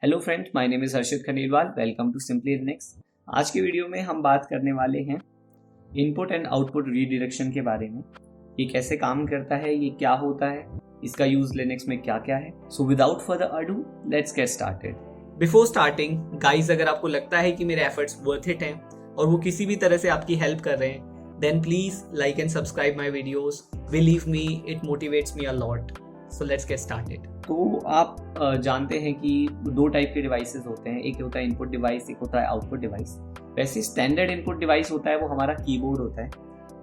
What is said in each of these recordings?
Hello friends, my name is Harshit Khandelwal. Welcome to simply Linux. आज की video में हम बात करने वाले हैं इनपुट एंड आउटपुट रीडायरेक्शन के बारे में। ये कैसे काम करता है, ये क्या होता है, इसका यूज लिनक्स में क्या क्या है। So without further ado let's get started. Before starting guys, अगर आपको लगता है कि मेरे एफर्ट्स वर्थ इट हैं और वो किसी भी तरह से आपकी हेल्प कर रहे हैं, then please like and subscribe my videos. Believe me, it motivates me a lot. So let's get started. तो आप जानते हैं कि दो टाइप के डिवाइसेस होते हैं, एक होता है इनपुट डिवाइस, एक होता है आउटपुट डिवाइस। वैसे स्टैंडर्ड इनपुट डिवाइस होता है वो हमारा कीबोर्ड होता है,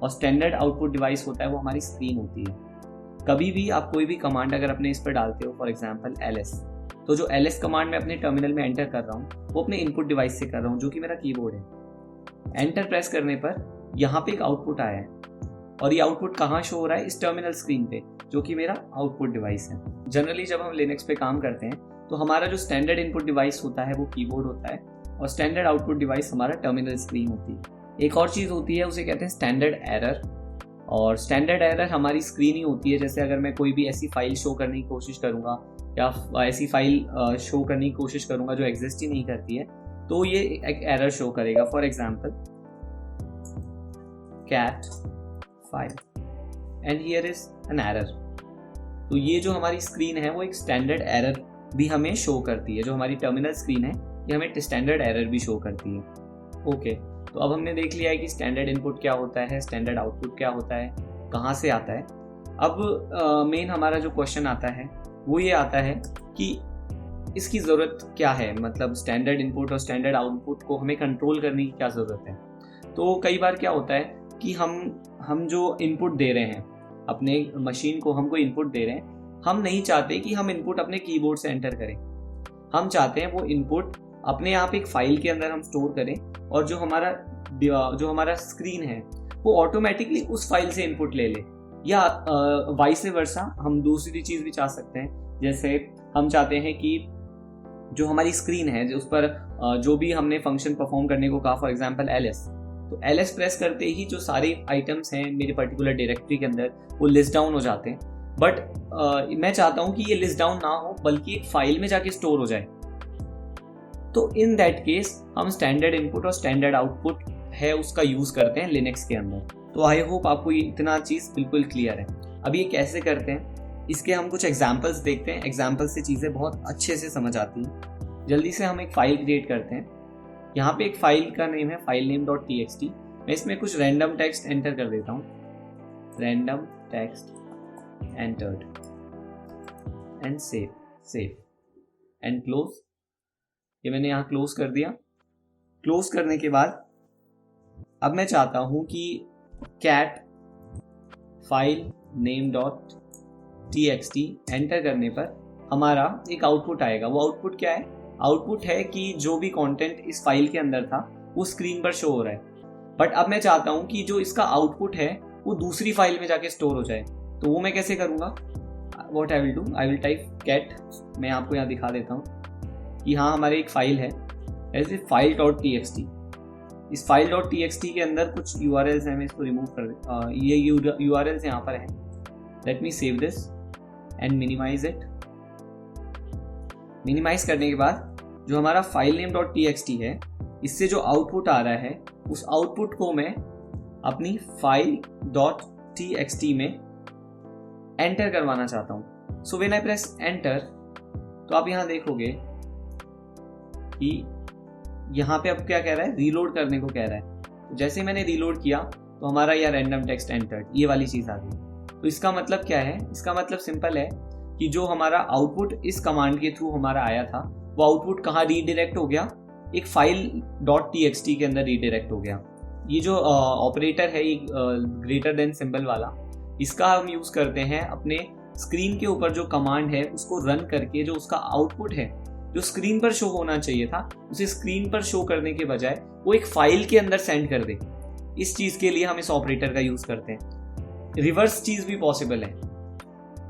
और स्टैंडर्ड आउटपुट डिवाइस होता है वो हमारी स्क्रीन होती है। कभी भी आप कोई भी कमांड अगर अपने इस पर डालते हो, फॉर एग्जाम्पल ls, तो जो ls कमांड मैं अपने टर्मिनल में एंटर कर रहा हूँ वो अपने इनपुट डिवाइस से कर रहा हूँ, जो कि मेरा कीबोर्ड है। एंटर प्रेस करने पर यहाँ पे एक आउटपुट आया है, और ये आउटपुट कहाँ शो हो रहा है? इस टर्मिनल स्क्रीन पे, जो कि मेरा आउटपुट डिवाइस है। जनरली जब हम लिनक्स पे काम करते हैं तो हमारा जो स्टैंडर्ड इनपुट डिवाइस होता है वो कीबोर्ड होता है, और स्टैंडर्ड आउटपुट डिवाइस हमारा टर्मिनल स्क्रीन होती है। एक और चीज़ होती है, उसे कहते हैं स्टैंडर्ड एरर, और स्टैंडर्ड एरर हमारी स्क्रीन ही होती है। जैसे अगर मैं कोई भी ऐसी फाइल शो करने की कोशिश करूँगा या ऐसी फाइल शो करने की कोशिश करूँगा जो एग्जिस्ट ही नहीं करती है, तो ये एक एरर शो करेगा। For example cat file and here is an error। तो ये जो हमारी स्क्रीन है वो एक स्टैंडर्ड एरर भी हमें शो करती है। जो हमारी टर्मिनल स्क्रीन है ये हमें स्टैंडर्ड एरर भी शो करती है। ओके, तो अब हमने देख लिया है कि स्टैंडर्ड इनपुट क्या होता है, स्टैंडर्ड आउटपुट क्या होता है, कहाँ से आता है। अब मेन हमारा जो क्वेश्चन आता है वो ये आता है कि इसकी ज़रूरत क्या है, मतलब स्टैंडर्ड इनपुट और स्टैंडर्ड आउटपुट को हमें कंट्रोल करने की क्या ज़रूरत है। तो कई बार क्या होता है कि हम जो इनपुट दे रहे हैं अपने मशीन को, हमको इनपुट दे रहे हैं, हम नहीं चाहते कि हम इनपुट अपने कीबोर्ड से एंटर करें। हम चाहते हैं वो इनपुट अपने आप एक फाइल के अंदर हम स्टोर करें, और जो हमारा स्क्रीन है वो ऑटोमेटिकली उस फाइल से इनपुट ले ले, या वाइस वर्सा। हम दूसरी चीज़ भी चाह सकते हैं, जैसे हम चाहते हैं कि जो हमारी स्क्रीन है उस पर जो भी हमने फंक्शन परफॉर्म करने को कहा, फॉर एग्जाम्पल ls, तो ls प्रेस करते ही जो सारे आइटम्स हैं मेरे पर्टिकुलर डायरेक्टरी के अंदर वो लिस्ट डाउन हो जाते हैं। बट मैं चाहता हूँ कि ये लिस्ट डाउन ना हो, बल्कि एक फाइल में जाके स्टोर हो जाए। तो इन दैट केस हम स्टैंडर्ड इनपुट और स्टैंडर्ड आउटपुट है उसका यूज करते हैं लिनक्स के अंदर। तो आई होप आपको इतना चीज़ बिल्कुल क्लियर है। अब ये कैसे करते हैं, इसके हम कुछ एग्जाम्पल्स देखते हैं। एग्जाम्पल्स से चीज़ें बहुत अच्छे से समझ आती हैं। जल्दी से हम एक फाइल क्रिएट करते हैं। यहाँ पे एक फाइल का नेम है filename.txt। मैं इसमें कुछ रैंडम टेक्स्ट एंटर कर देता हूँ। Random text entered and save and close. ये मैंने यहाँ क्लोज कर दिया। क्लोज करने के बाद अब मैं चाहता हूँ कि cat filename.txt एंटर करने पर हमारा एक आउटपुट आएगा। वो आउटपुट क्या है? आउटपुट है कि जो भी कंटेंट इस फाइल के अंदर था वो स्क्रीन पर शो हो रहा है। बट अब मैं चाहता हूँ कि जो इसका आउटपुट है वो दूसरी फाइल में जाके स्टोर हो जाए। तो वो मैं कैसे करूँगा? What I will do, I will type cat. मैं आपको यहाँ दिखा देता हूँ कि हाँ, हमारी एक फाइल है ऐसे file.txt। इस file.txt के अंदर कुछ URLs हैं, मैं इसको रिमूव कर दे। ये URLs यहाँ पर है। Let me save this and minimize it. Minimize करने के बाद जो हमारा filename.txt है, इससे जो आउटपुट आ रहा है उस आउटपुट को मैं अपनी file.txt में एंटर करवाना चाहता हूँ। So when I press enter, तो आप यहाँ देखोगे कि यहाँ पे अब क्या कह रहा है? रीलोड करने को कह रहा है। तो जैसे मैंने रीलोड किया तो हमारा यह रैंडम टेक्स्ट एंटर्ड, ये वाली चीज़ आ गई। तो इसका मतलब क्या है? इसका मतलब सिंपल है कि जो हमारा आउटपुट इस कमांड के थ्रू हमारा आया था वो आउटपुट कहाँ रीडायरेक्ट हो गया? एक file.txt के अंदर रीडायरेक्ट हो गया। ये जो ऑपरेटर है, ये ग्रेटर देन सिंबल वाला, इसका हम यूज़ करते हैं अपने स्क्रीन के ऊपर जो कमांड है उसको रन करके जो उसका आउटपुट है जो स्क्रीन पर शो होना चाहिए था उसे स्क्रीन पर शो करने के बजाय वो एक फाइल के अंदर सेंड कर दे। इस चीज़ के लिए हम इस ऑपरेटर का यूज़ करते हैं। रिवर्स चीज़ भी पॉसिबल है।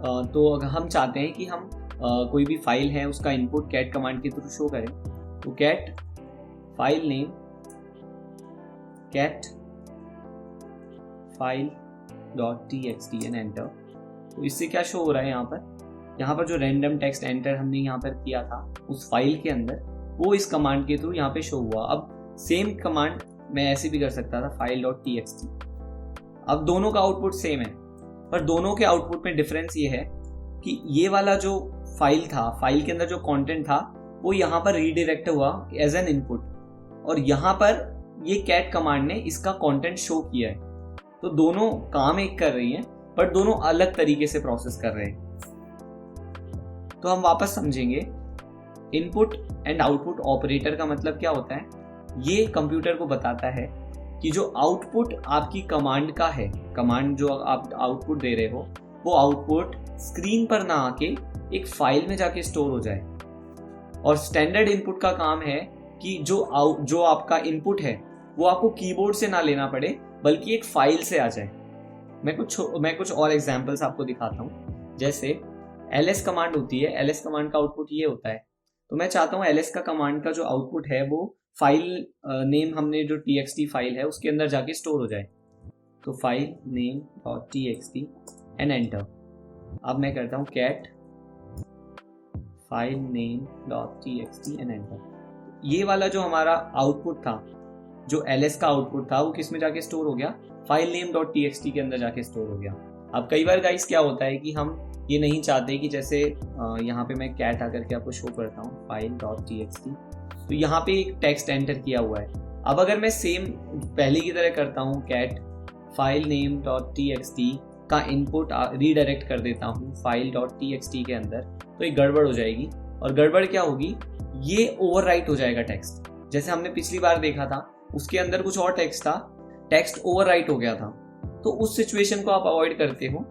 तो अगर हम चाहते हैं कि हम कोई भी फाइल है उसका इनपुट कैट कमांड के थ्रू शो करें, तो cat file name cat file.txt and enter. तो इससे क्या शो हो रहा है यहाँ पर? यहाँ पर जो रैंडम टेक्स्ट एंटर हमने यहाँ पर किया था उस फाइल के अंदर, वो इस कमांड के थ्रू यहाँ पे शो हुआ। अब सेम कमांड मैं ऐसे भी कर सकता था, file.txt। अब दोनों का आउटपुट सेम है, पर दोनों के आउटपुट में डिफरेंस ये है कि ये वाला जो फाइल था, फाइल के अंदर जो कंटेंट था, वो यहाँ पर रीडायरेक्ट हुआ एज एन इनपुट, और यहाँ पर ये कैट कमांड ने इसका कंटेंट शो किया है। तो दोनों काम एक कर रही हैं, पर दोनों अलग तरीके से प्रोसेस कर रहे हैं। तो हम वापस समझेंगे, इनपुट एंड आउटपुट ऑपरेटर का मतलब क्या होता है। ये कंप्यूटर को बताता है कि जो आउटपुट आपकी कमांड का है, कमांड जो आप आउटपुट दे रहे हो, वो आउटपुट स्क्रीन पर ना आके एक फाइल में जाके स्टोर हो जाए। और स्टैंडर्ड इनपुट का काम है कि जो आपका इनपुट है वो आपको कीबोर्ड से ना लेना पड़े, बल्कि एक फाइल से आ जाए। मैं कुछ और एग्जांपल्स आपको दिखाता हूँ। जैसे ls कमांड होती है, ls कमांड का आउटपुट ये होता है। तो मैं चाहता हूँ ls का कमांड का जो आउटपुट है वो फाइल नेम हमने जो txt फाइल है उसके अंदर जाके स्टोर हो जाए। तो file name .txt and enter. अब मैं करता हूँ cat file name .txt and enter. ये वाला जो हमारा आउटपुट था, जो ls का आउटपुट था, वो किस में जाके स्टोर हो गया, फाइल नेम .txt के अंदर जाके स्टोर हो गया। अब कई बार गाइस क्या होता है कि हम ये नहीं चाहते कि जैसे यहाँ पे मैं कैट आकर के आपको शो करता हूँ file.txt, तो यहाँ पे एक टेक्स्ट एंटर किया हुआ है। अब अगर मैं सेम पहले की तरह करता हूँ, कैट फाइल नेम .txt का इनपुट रीडायरेक्ट कर देता हूँ file.txt के अंदर, तो एक गड़बड़ हो जाएगी। और गड़बड़ क्या होगी, ये ओवरराइट हो जाएगा टेक्स्ट। जैसे हमने पिछली बार देखा था, उसके अंदर कुछ और टेक्स्ट था, टेक्स्ट ओवरराइट हो गया था। तो उस सिचुएशन को आप अवॉइड करते हो,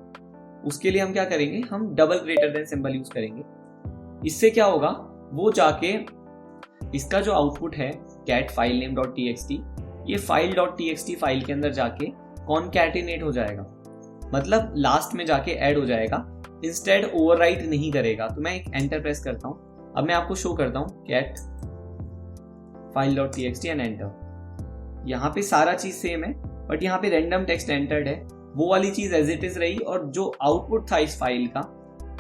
उसके लिए हम क्या करेंगे, हम double greater than symbol use करेंगे। इससे क्या होगा, वो जाके इसका जो आउटपुट है कैट फाइल नेम .txt, ये file.txt फाइल के अंदर जाके कॉनकैटिनेट हो जाएगा, मतलब लास्ट में जाके ऐड हो जाएगा, इंस्टेड ओवरराइट नहीं करेगा। तो मैं एक एंटर प्रेस करता हूँ। अब मैं आपको शो करता हूँ कैट file.txt एंड एंटर। यहाँ पे सारा चीज सेम है, बट यहाँ पे रैंडम टेक्स्ट एंटर्ड है, वो वाली चीज एज इट इज रही, और जो आउटपुट था इस फाइल का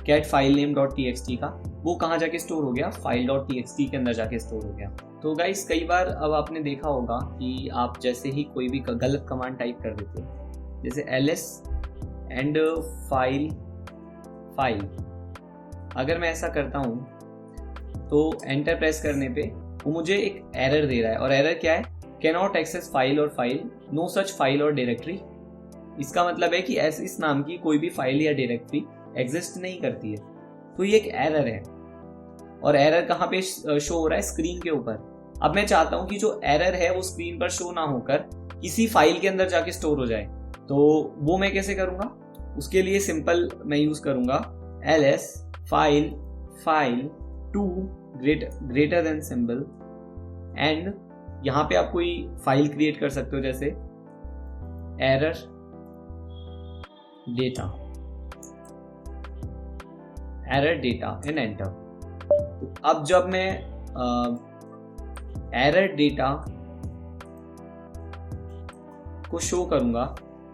कैट फाइल नेम .txt का, वो कहाँ जाके स्टोर हो गया, file.txt के अंदर जाके स्टोर हो गया। तो गाइस कई बार अब आपने देखा होगा कि आप जैसे ही कोई भी गलत कमांड टाइप कर देते हो, जैसे ls एंड फाइल, अगर मैं ऐसा करता हूँ तो एंटर प्रेस करने पे वो मुझे एक एरर दे रहा है। और एरर क्या है, कैन नॉट एक्सेस फाइल और फाइल, नो सच फाइल और डायरेक्टरी। इसका मतलब है कि इस नाम की कोई भी फाइल या डायरेक्टरी एग्जिस्ट नहीं करती है। तो ये एक एरर है, और एरर कहाँ पे शो हो रहा है, स्क्रीन के ऊपर। अब मैं चाहता हूँ कि जो एरर है वो स्क्रीन पर शो ना होकर किसी फाइल के अंदर जाके स्टोर हो जाए। तो वो मैं कैसे करूँगा, उसके लिए सिंपल मैं यूज करूँगा ls file to greater than symbol, and यहाँ पे आप कोई फाइल क्रिएट कर सकते हो, जैसे एरर डेटा एंड एंटर। तो अब जब मैं एरर डेटा को शो करूंगा,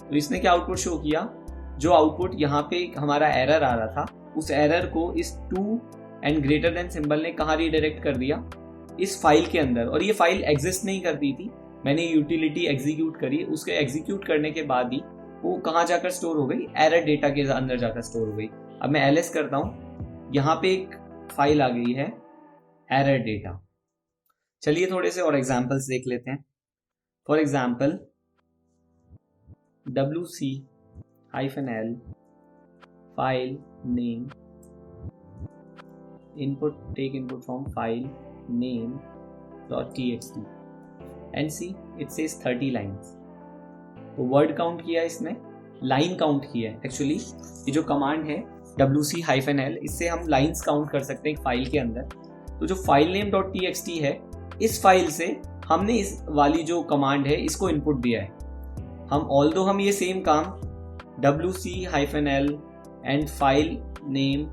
तो इसने क्या आउटपुट शो किया, जो आउटपुट यहाँ पे हमारा एरर आ रहा था, उस एरर को इस two and greater than symbol ने कहाँ रीडायरेक्ट कर दिया, इस फाइल के अंदर। और ये फाइल एग्जिस्ट नहीं करती थी, मैंने यूटिलिटी एग्जीक्यूट करी, उसके एग्जीक्यूट करने के बाद ही वो कहाँ जाकर स्टोर हो गई, एरर डेटा के अंदर जाकर स्टोर हो गई। अब मैं ls करता हूँ, यहाँ पे एक फाइल आ गई है एरर डेटा। चलिए थोड़े से और एग्जाम्पल्स देख लेते हैं। For example wc-l file name input take input from file name.txt and see it says 30 lines। तो वर्ड काउंट किया इसने, लाइन काउंट किया है। एक्चुअली ये जो कमांड है wc-l, इससे हम लाइंस काउंट कर सकते हैं एक फाइल के अंदर। तो जो फाइल नेम .txt है, इस फाइल से हमने इस वाली जो कमांड है इसको इनपुट दिया है। हम ये सेम काम wc-l and file name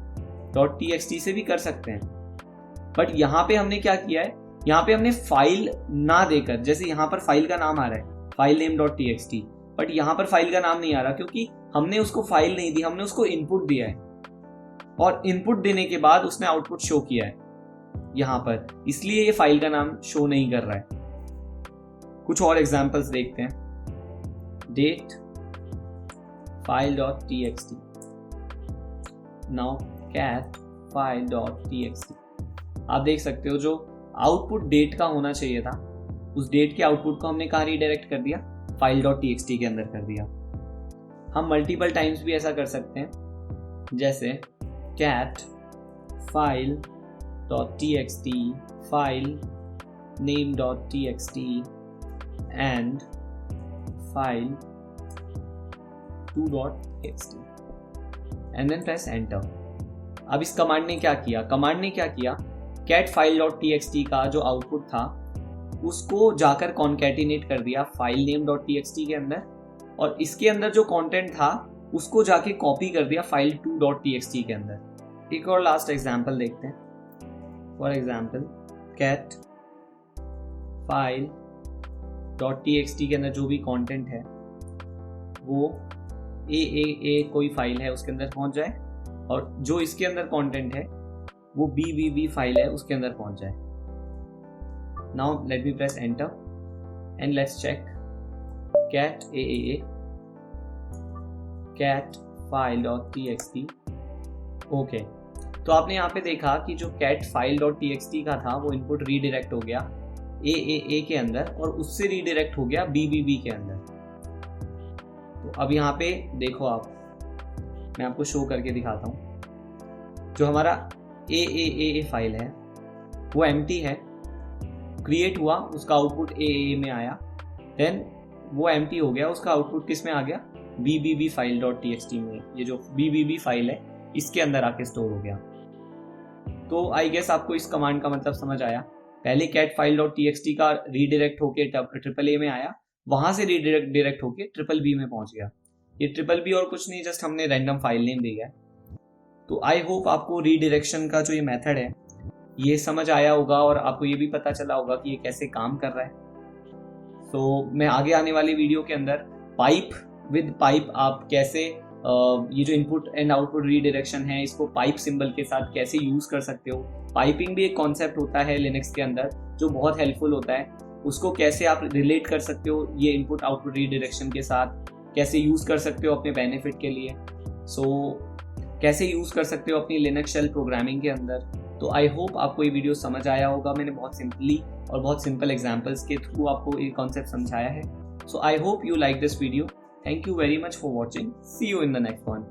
.txt से भी कर सकते हैं, बट यहाँ पे हमने क्या किया है, यहाँ पे हमने फाइल ना देकर, जैसे यहाँ पर फाइल का नाम आ रहा है फाइल नेम .txt, बट यहाँ पर फाइल का नाम नहीं आ रहा, क्योंकि हमने उसको फाइल नहीं दी, हमने उसको इनपुट दिया है। और इनपुट देने के बाद उसने आउटपुट शो किया है यहां पर, इसलिए ये फाइल का नाम शो नहीं कर रहा है। कुछ और एग्जांपल्स देखते हैं। Date file.txt, now cat file.txt। आप देख सकते हो जो आउटपुट डेट का होना चाहिए था, उस डेट के आउटपुट को हमने कहाँ रीडायरेक्ट कर दिया, file.txt के अंदर कर दिया। हम मल्टीपल टाइम्स भी ऐसा कर सकते हैं, जैसे cat file.txt, file name.txt and file 2.txt and then press enter। अब इस कमांड ने क्या किया, cat file.txt का जो आउटपुट था उसको जाकर कॉन्कैटिनेट कर दिया फाइल name.txt के अंदर, और इसके अंदर जो कंटेंट था उसको जाके कॉपी कर दिया फाइल 2.txt के अंदर। एक और लास्ट एग्जांपल देखते हैं। फॉर एग्जांपल cat file.txt के अंदर जो भी कंटेंट है वो a कोई फाइल है उसके अंदर पहुंच जाए, और जो इसके अंदर कंटेंट है वो b फाइल है उसके अंदर पहुंच जाए। Now let me press enter and let's check cat cat file.txt। Okay, तो आपने यहाँ पे देखा कि जो cat file.txt का था वो इनपुट रीडायरेक्ट हो गया a के अंदर, और उससे रीडायरेक्ट हो गया b के अंदर। तो अब यहाँ पे देखो आप, मैं आपको शो करके दिखाता हूँ। जो हमारा a फाइल है वो एम्प्टी है, क्रिएट हुआ, उसका आउटपुट a में आया, देन वो एम्प्टी हो गया, उसका आउटपुट किस में आ गया, b file.txt में। ये जो b फाइल है इसके अंदर आके स्टोर हो गया। तो आई गेस आपको इस कमांड का मतलब समझ आया। पहले cat file.txt का रीडायरेक्ट होके ट्रिपल में आया, वहां से रीडायरेक्ट होके ट्रिपल बी में पहुंच गया। ये ट्रिपल बी और कुछ नहीं, जस्ट हमने रैंडम फाइल नेम दिया है। तो आई होप आपको रीडायरेक्शन का जो ये मेथड है ये समझ आया होगा, और आपको ये भी पता चला होगा कि ये कैसे काम कर रहा है। तो मैं आगे आने वाली वीडियो के अंदर पाइप आप कैसे ये जो इनपुट एंड आउटपुट रीडायरेक्शन है इसको पाइप सिंबल के साथ कैसे यूज कर सकते हो। पाइपिंग भी एक कॉन्सेप्ट होता है लिनक्स के अंदर जो बहुत हेल्पफुल होता है, उसको कैसे आप रिलेट कर सकते हो ये इनपुट आउटपुट रीडायरेक्शन के साथ, कैसे यूज कर सकते हो अपने बेनिफिट के लिए। कैसे यूज कर सकते हो अपनी लिनक्स शेल प्रोग्रामिंग के अंदर। तो आई होप आपको ये वीडियो समझ आया होगा। मैंने बहुत सिंपली और बहुत सिंपल एग्जांपल्स के थ्रू आपको ये कॉन्सेप्ट समझाया है। So I hope you like this video. Thank you very much for watching. See you in the next one.